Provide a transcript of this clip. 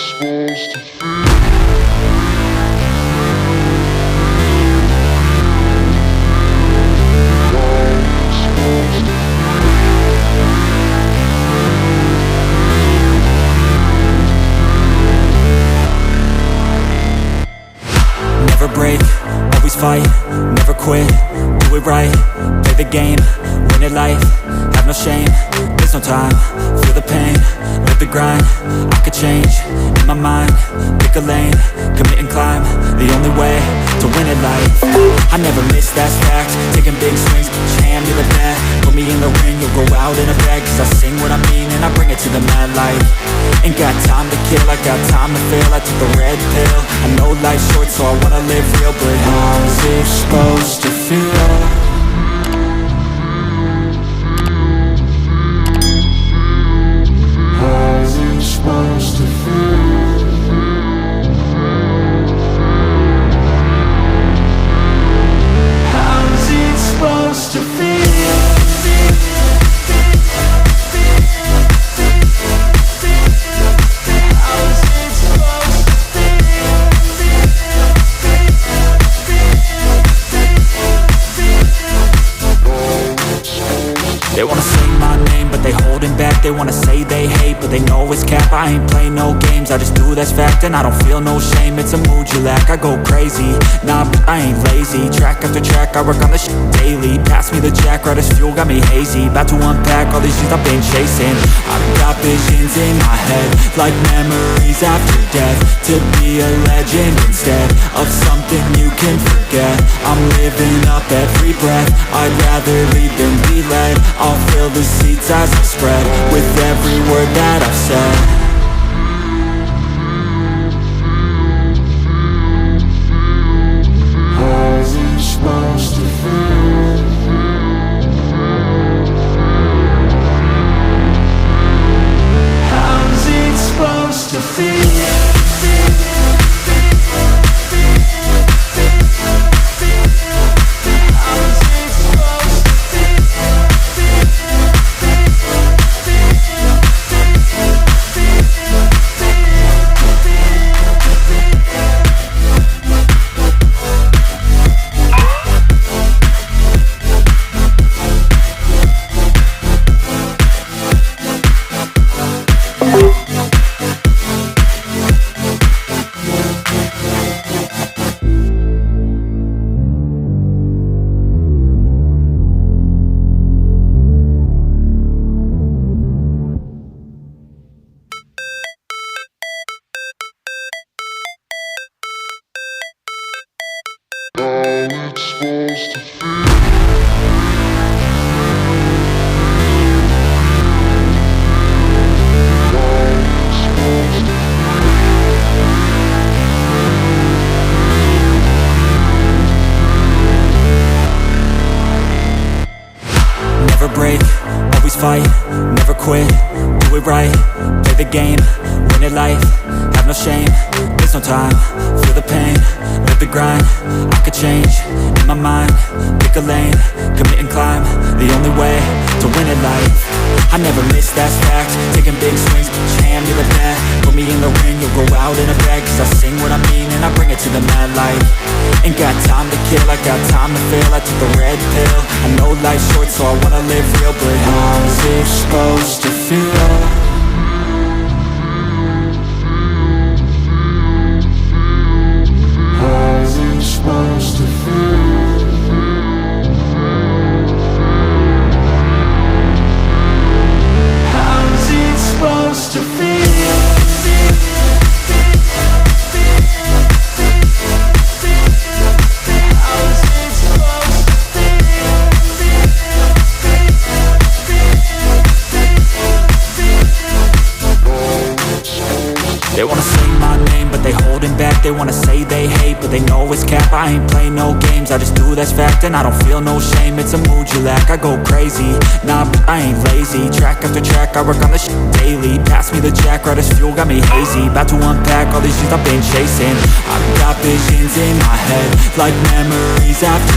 supposed to feel. Never break, always fight, never quit, do it right, play the game, win it life, have no shame, there's no time, feel the pain, live the grind, I could change, in my mind, pick a lane, commit and climb, the only way to win it life. I never miss, that's fact, taking big swings, put your hand to the bat, put me in the ring, you'll go out in a bag, cause I sing what I mean and I bring it to the mad light. Ain't got time to kill, I got time to feel, I took the red pill, I know life's short so I wanna live real, but how's it supposed to feel? How's it supposed to feel? How's it supposed to feel? They wanna say my name, but they holding back. They wanna say they hate, but they know it's cap. I ain't play no games, I just do that's fact. And I don't feel no shame, it's a mood you lack. I go crazy, nah, but I ain't lazy. Track after track, I work on this shit daily. Pass me the jack, right as fuel, got me hazy. About to unpack all these things I've been chasing. I've got visions in my head, like memories after death. To be a legend instead of something you can forget. I'm living up every breath, I'd rather lead than be led. I'll fill the seats as I spread with every word that I've said. How's it supposed to feel? How's it supposed to feel? How it's supposed to feel? Never break, always fight, never quit, do it right, play the game, win it life, have no shame, there's no time, feel the pain, live the grind, I could change, in my mind, pick a lane, commit and climb, the only way to win it life. I never miss, that's fact, taking big swings, put your hand to the bat, put me in the ring, you'll go out in a bag, cause I sing what I mean and I bring it to the mad light. Ain't got time to kill, I got time to feel, I took the red pill, I know life's short so I wanna live real, but how's it supposed to feel? How's it supposed to feel? How's it supposed to feel? They wanna say my name, but they holding back. They wanna say they hate, but they know it's cap. I ain't play no games, I just do that's fact. And I don't feel no shame, it's a mood you lack. I go crazy, nah, but I ain't lazy. Track after track, I work on this shit daily. Pass me the jack, right as fuel, got me hazy. About to unpack all these things I've been chasing. I've got visions in my head, like memories after